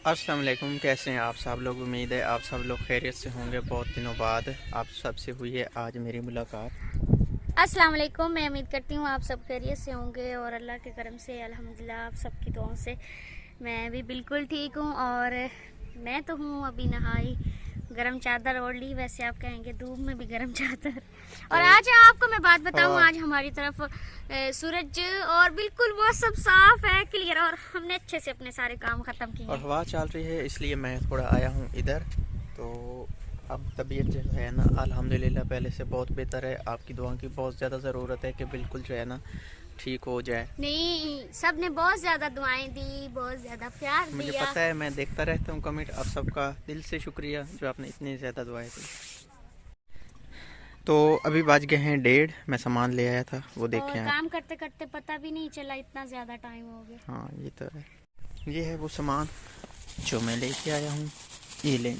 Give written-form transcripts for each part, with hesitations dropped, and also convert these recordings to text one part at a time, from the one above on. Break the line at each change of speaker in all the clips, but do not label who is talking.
अस्सलाम वालेकुम। कैसे हैं आप सब लोग? उम्मीद है आप सब लोग खैरियत से होंगे। बहुत दिनों बाद आप सबसे हुई है आज मेरी मुलाकात।
अस्सलाम वालेकुम। मैं उम्मीद करती हूँ आप सब खैरियत से होंगे और अल्लाह के करम से अल्हम्दुलिल्लाह आप सबकी दुआओं से मैं भी बिल्कुल ठीक हूँ। और मैं तो हूँ अभी नहाई, गरम चादर ओढ़ ली। वैसे आप कहेंगे धूप में भी गरम चादर। और आज आपको मैं बात बताऊँ, आज हमारी तरफ सूरज और बिल्कुल मौसम साफ है, क्लियर, और हमने अच्छे से अपने सारे काम ख़त्म किए
और
हैं।
हवा चल रही है इसलिए मैं थोड़ा आया हूँ इधर। तो अब तबीयत जो है ना अल्हम्दुलिल्लाह पहले से बहुत बेहतर है। आपकी दुआ की बहुत ज़्यादा ज़रूरत है कि बिल्कुल जो है ना ठीक हो जाए।
नहीं, सब ने बहुत ज़्यादा दुआएं दी, बहुत ज़्यादा प्यार
मुझे
दिया।
पता है, मैं देखता रहता हूँ कमेंट। आप सबका दिल से शुक्रिया जो आपने इतनी ज़्यादा दुआएं दी। तो अभी बज गए हैं 1:30। मैं सामान ले आया था, वो
और
देखें आप।
काम करते करते पता भी नहीं चला, इतना ज़्यादा टाइम हो गया।
हाँ ये तो है। ये है वो सामान जो मैं लेके आया हूँ। ये लें।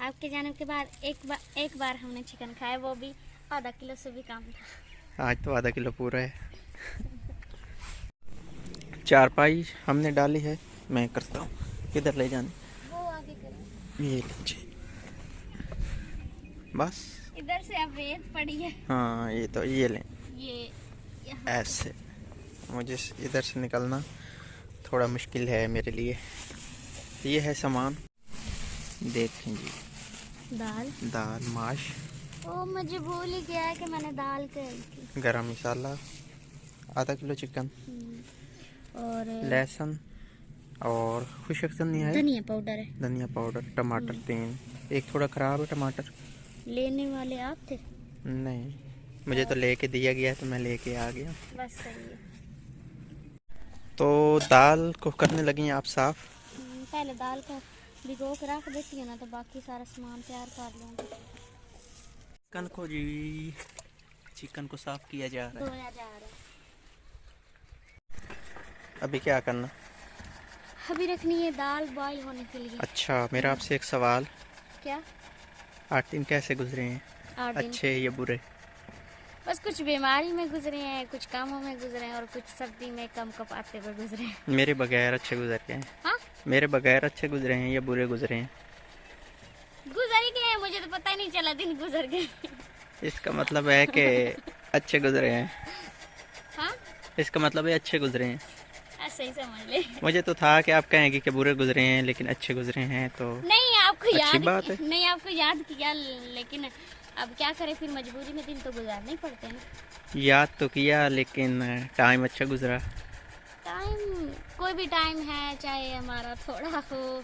आपके जाने के बाद एक बार हमने चिकन खाया, वो भी आधा किलो से भी कम था।
आज तो आधा किलो पूरा है। चारपाई हमने डाली है। मैं करता हूँ। किधर ले जाने?
वो आगे करें।
ये लीजिए बस।
इधर से अब रेत पड़ी है।
हाँ ये तो ये लें।
ये यहाँ
ऐसे मुझे इधर से निकलना थोड़ा मुश्किल है मेरे लिए। ये है सामान, देखें जी।
दाल
दाल, माश,
ओ मुझे भूल ही गया है कि मैंने दाल करी थी।
गरम मसाला, आधा किलो चिकन,
और
लहसुन और खुशक धनिया है,
धनिया पाउडर है।
धनिया पाउडर, टमाटर 3। एक थोड़ा ख़राब है टमाटर।
लेने वाले आप थे?
नहीं, मुझे तो लेके दिया गया है तो मैं लेके आ गया।
बस सही है।
तो दाल को करने लगी हैं आप साफ़।
पहले दाल को भिगो के रख देती है ना, तो बाकी सारा सामान तैयार कर लूँगी।
चिकन को जी, चिकन को साफ़ किया जा रहा है।
धोया जा रहा है।
अभी क्या करना?
अभी रखनी है दाल बॉईल होने के लिए।
अच्छा, मेरा आपसे एक सवाल।
क्या?
8 दिन कैसे गुजरे हैं?
8 दिन
अच्छे या बुरे?
बस कुछ बीमारी में गुजरे हैं, कुछ कामों में गुजरे हैं, और कुछ सर्दी में कम कपाते हुए गुजरे हैं।
मेरे बगैर अच्छे गुजर गए हैं।
हाँ,
मेरे बगैर अच्छे गुजरे हैं या बुरे गुजरे हैं?
गुजर ही गए हैं, मुझे तो पता ही नहीं चला दिन गुजर गए।
इसका मतलब है कि अच्छे गुजरे हैं।
हाँ,
इसका मतलब है अच्छे गुजरे हैं।
ऐसे ही समझ ले।
मुझे तो था कि आप कहेंगे कि बुरे गुजरे हैं लेकिन अच्छे गुजरे हैं, तो
नहीं आपको
अच्छी
याद
बात है।
नहीं, आपको याद किया, लेकिन अब क्या करें, फिर मजबूरी में दिन तो गुजारने ही पड़ते हैं ना।
याद तो किया लेकिन टाइम अच्छा गुजरा।
टाइम कोई भी टाइम है, चाहे हमारा थोड़ा हो,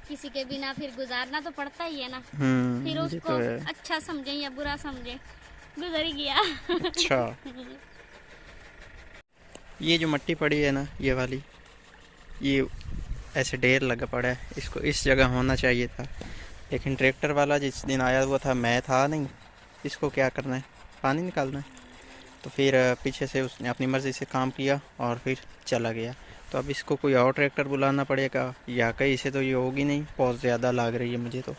किसी के बिना फिर गुजारना तो पड़ता ही है ना। फिर
ये
उसको
तो है।
अच्छा समझें या बुरा समझें, गुजर ही गया।
अच्छा, ये जो मिट्टी पड़ी है ना, ये वाली, ये ऐसे ढेर लगा पड़ा है। इसको इस जगह होना चाहिए था, लेकिन ट्रैक्टर वाला जिस दिन आया हुआ था मैं था नहीं। इसको क्या करना है, पानी निकालना है। तो फिर पीछे से उसने अपनी मर्ज़ी से काम किया और फिर चला गया। तो अब इसको कोई और ट्रैक्टर बुलाना पड़ेगा या कहीं से, तो ये होगी नहीं। बहुत ज़्यादा लग रही है मुझे तो।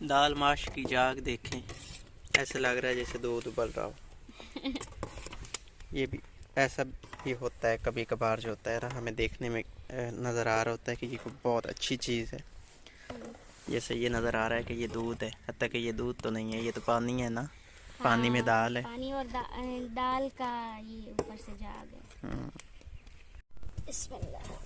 दाल माश की जाग देखें, ऐसे लग रहा है जैसे दूध उबल रहा हो। ये भी ऐसा भी होता है कभी कभार, जो होता है ना हमें देखने में नज़र आ रहा होता है कि ये कोई बहुत अच्छी चीज़ है। जैसे ये नज़र आ रहा है कि ये दूध है, हत्ता कि ये दूध तो नहीं है, ये तो पानी है ना। पानी में दाल है।
पानी और दाल का ये ऊपर से जाग है। बिस्मिल्लाह।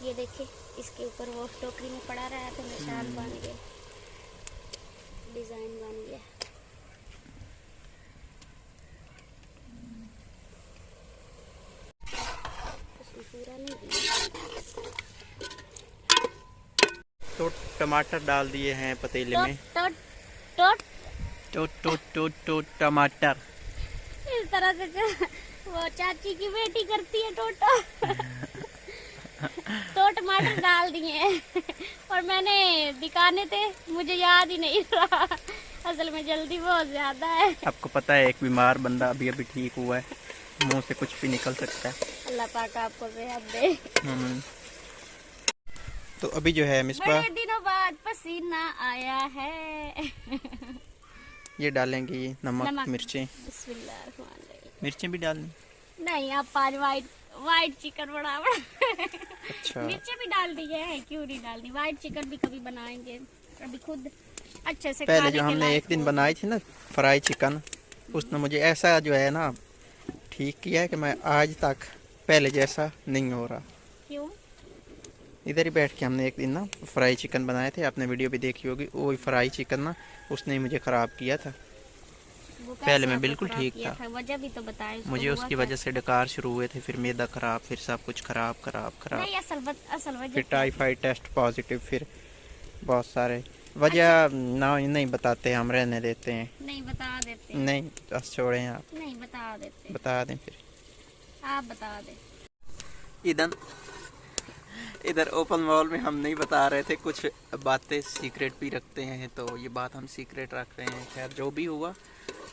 ये देखिए, इसके ऊपर वो टोकरी में पड़ा रहा है तो निशान बन गया, डिजाइन बन गया। पूरा नहीं दिया।
तो टमाटर डाल दिए हैं पतीले में।
तो तो
तो टमाटर।
इस तरह से वो चाची की बेटी करती है टोटो। तो टमाटर डाल दिए और मैंने दिखाने थे, मुझे याद ही नहीं रहा। असल में जल्दी बहुत ज्यादा है।
आपको पता है एक बीमार बंदा अभी अभी ठीक हुआ है, मुंह से कुछ भी निकल सकता है।
अल्लाह पाक आपको सेहत दे।
तो अभी जो है मिसबा
बड़े दिनों बाद पसीना आया है।
ये डालेंगे ये नमक मिर्चें।
बिस्मिल्लाहिर्रहमानिर्रहीम।
मिर्चें भी डालनी?
नहीं, आप 5 वाइट चिकन बनाओ।
अच्छा,
मिर्चें भी डाल दी है, क्यों नहीं डालनी। वाइट चिकन भी कभी बनाएंगे, अभी खुद अच्छे से
पहले
खाने
जो
के
हमने
लायक
एक दिन
हो।
बनाई थी ना फ्राई चिकन, उसने मुझे ऐसा जो है ना ठीक किया है कि मैं आज तक पहले जैसा नहीं हो रहा।
क्यों?
इधर ही बैठ के हमने एक दिन ना फ्राई चिकन बनाए थे, आपने वीडियो भी देखी होगी। वो फ्राई चिकन ना उसने ही मुझे ख़राब किया था।
वो कैसे
पहले मैं
आपको
बिल्कुल
खराब
ठीक
किया
था।
वजह भी तो बताएं।
मुझे उसकी वजह से डकार शुरू हुए थे, फिर मैदा खराब, फिर सब कुछ खराब।
नहीं, असल वजह
फिर
क्या है?
टाइफाइड टेस्ट पॉजिटिव, फिर बहुत सारे वजह ना नहीं बताते, हम रहने देते हैं।
नहीं बता देते हैं।
नहीं बस छोड़ें, आप
नहीं बता देते,
बता दें फिर।
आप बता दें।
इधर ओपन मॉल में हम नहीं बता रहे थे, कुछ बातें सीक्रेट भी रखते हैं, तो ये बात हम सीक्रेट रख रहे हैं। खैर जो भी हुआ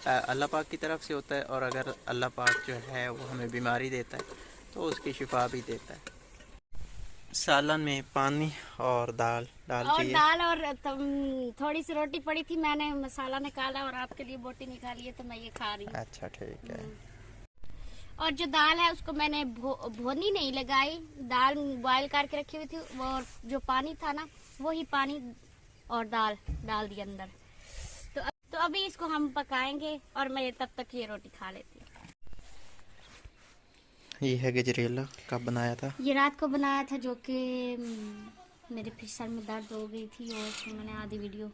अल्लाह पाक की तरफ से होता है, और अगर अल्लाह पाक जो है वो हमें बीमारी देता है तो उसकी शिफा भी देता है। सालन में पानी और दाल डाल
और
दिए।
दाल और थोड़ी सी रोटी पड़ी थी, मैंने मसाला निकाला और आपके लिए बोटी निकाली है, तो मैं ये खा रही हूँ।
अच्छा ठीक है।
और जो दाल है उसको मैंने भोनी नहीं लगाई, दाल बॉयल करके रखी हुई थी, वो जो पानी था ना वही पानी और दाल डाल दिया अंदर। तो अभी इसको हम पकाएंगे और मैं तब तक ये रोटी खा लेती हूँ।
ये है गजरेला, कब बनाया था?
ये रात को बनाया था, जो कि मेरे फिर सर में दर्द हो गई थी और फिर मैंने आधी वीडियो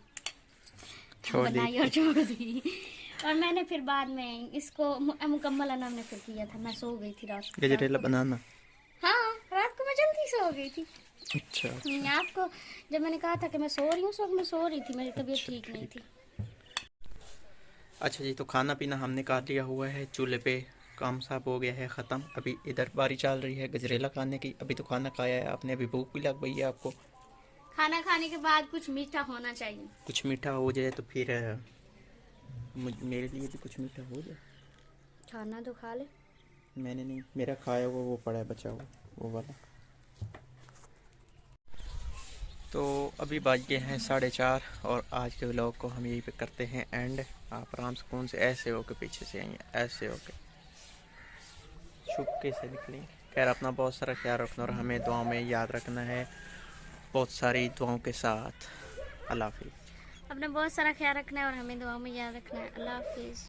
बनाई और छोड़ दी। और मैंने फिर बाद में इसको मुकम्मल हमने फिर किया था। मैं सो गई थी रात को।
गजरेला बनाना?
हाँ, रात को मैं जल्दी सो गई थी।
अच्छा,
आपको जब मैंने कहा था कि मैं सो रही हूँ, उस वक्त मैं सो रही थी, मेरी तबीयत ठीक नहीं थी।
अच्छा जी, तो खाना पीना हमने कर लिया हुआ है, चूल्हे पे काम साफ हो गया है ख़त्म। अभी इधर बारी चल रही है गजरेला खाने की। अभी तो खाना खाया है आपने, अभी भूख भी लग गई है आपको।
खाना खाने के बाद कुछ मीठा होना चाहिए।
कुछ मीठा हो जाए तो फिर मेरे लिए भी कुछ मीठा हो जाए।
खाना तो खा ले।
मैंने नहीं, मेरा खाया हुआ वो पड़ा है बचा हुआ वो वाला। तो अभी बज गए हैं 4:30 और आज के व्लॉग को हम यहीं पे करते हैं एंड। आप आराम सुकून से ऐसे होके पीछे से आइए, ऐसे होके छुपके से निकलें। खैर अपना बहुत सारा ख्याल रखना और हमें दुआ में याद रखना है, बहुत सारी दुआओं के साथ। अल्लाह हाफिज़।
अपना बहुत सारा ख्याल रखना है और हमें दुआ में याद रखना है। अल्लाह हाफिज़।